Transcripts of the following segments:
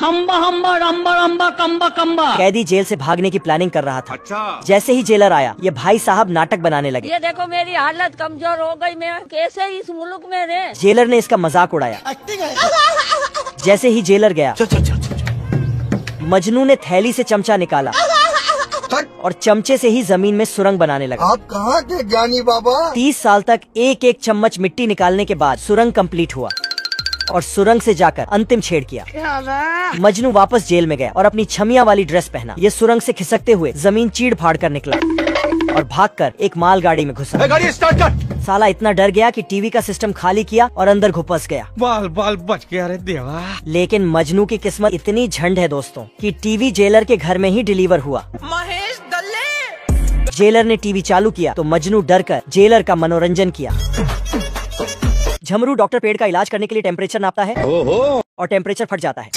हम्बा हम्बा रम्बा रम्बा कम्बा कम्बा। कैदी जेल से भागने की प्लानिंग कर रहा था। अच्छा। जैसे ही जेलर आया, ये भाई साहब नाटक बनाने लगे। ये देखो मेरी हालत कमजोर हो गई, मैं कैसे इस मुल्क में रहे। जेलर ने इसका मजाक उड़ाया। जैसे ही जेलर गया, मजनू ने थैली से चमचा निकाला और चमचे से ही जमीन में सुरंग बनाने लगा। आप कहाँ थे ज्ञानी बाबा? 30 साल तक एक एक चम्मच मिट्टी निकालने के बाद सुरंग कंप्लीट हुआ और सुरंग से जाकर अंतिम छेड़ किया। मजनू वापस जेल में गया और अपनी छमिया वाली ड्रेस पहना। ये सुरंग से खिसकते हुए जमीन चीड़ फाड़ कर निकला और भागकर एक मालगाड़ी में घुसा। गाड़ी स्टार्ट कर। साला इतना डर गया कि टीवी का सिस्टम खाली किया और अंदर घुपस गया। बाल बाल बच गया रे देवा। लेकिन मजनू की किस्मत इतनी झंड है दोस्तों कि टीवी जेलर के घर में ही डिलीवर हुआ। महेश दल्ले। जेलर ने टीवी चालू किया तो मजनू डर कर जेलर का मनोरंजन किया। झमरू डॉक्टर पेड़ का इलाज करने के लिए टेम्परेचर नापता है और टेम्परेचर फट जाता है।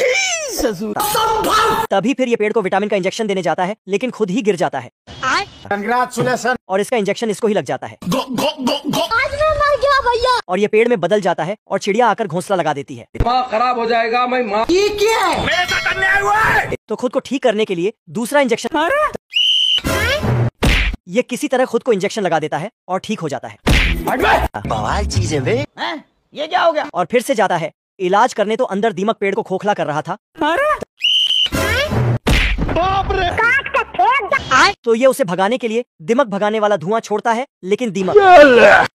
तभी फिर ये पेड़ को विटामिन का इंजेक्शन देने जाता है, लेकिन खुद ही गिर जाता है। कंग्रेचुलेशन। और इसका इंजेक्शन इसको ही लग जाता है। आज मैं मर गया भैया। और ये पेड़ में बदल जाता है और चिड़िया आकर घोंसला लगा देती है। खराब हो जाएगा। मैं माँ ये क्या है? मेरे साथ अन्याय हुआ है। तो खुद को ठीक करने के लिए दूसरा इंजेक्शन ये किसी तरह खुद को इंजेक्शन लगा देता है और ठीक हो जाता है। बवाल चीज है बे। ये क्या हो गया? और फिर से जाता है इलाज करने तो अंदर दीमक पेड़ को खोखला कर रहा था। बाप रे। तो ये उसे भगाने के लिए दिमक भगाने वाला धुआं छोड़ता है, लेकिन दीमक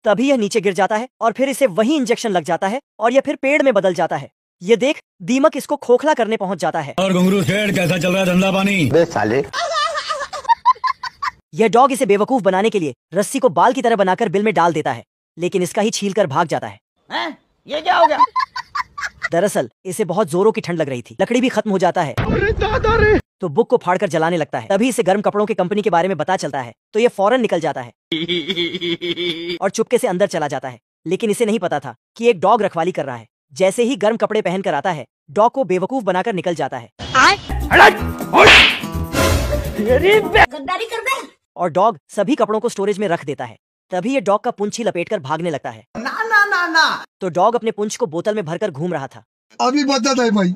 तभी यह नीचे गिर जाता है और फिर इसे वही इंजेक्शन लग जाता है और यह फिर पेड़ में बदल जाता है। ये देख दीमक इसको खोखला करने पहुंच जाता है। और घुंगरू सेठ कैसा चल रहा है धंधा पानी? बे साले। यह डॉग इसे बेवकूफ बनाने के लिए रस्सी को बाल की तरह बनाकर बिल में डाल देता है, लेकिन इसका ही छील कर भाग जाता है। ये क्या हो गया? दरअसल इसे बहुत जोरों की ठंड लग रही थी, लकड़ी भी खत्म हो जाता है अरे दादा रे। तो बुक को फाड़कर जलाने लगता है। तभी इसे गर्म कपड़ों की कंपनी के बारे में पता चलता है तो ये फौरन निकल जाता है और चुपके से अंदर चला जाता है। लेकिन इसे नहीं पता था कि एक डॉग रखवाली कर रहा है। जैसे ही गर्म कपड़े पहनकर आता है, डॉग को बेवकूफ बनाकर निकल जाता है गद्दारी कर दे। और डॉग सभी कपड़ों को स्टोरेज में रख देता है। तभी ये डॉग का पुंछ ही लपेटकर भागने लगता है। ना ना ना ना। तो डॉग अपने पुंछ को बोतल में भरकर घूम रहा था। अभी बता दे भाई।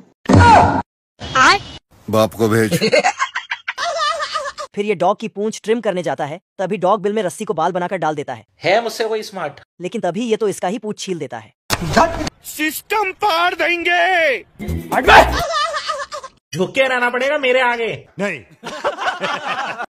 बाप को भेज। फिर ये डॉग की पूंछ ट्रिम करने जाता है। तभी डॉग बिल में रस्सी को बाल बनाकर डाल देता है मुझसे कोई स्मार्ट। लेकिन तभी ये तो इसका ही पूंछ छील देता है। सिस्टम पार देंगे। झुक के रहना पड़ेगा मेरे आगे। नहीं।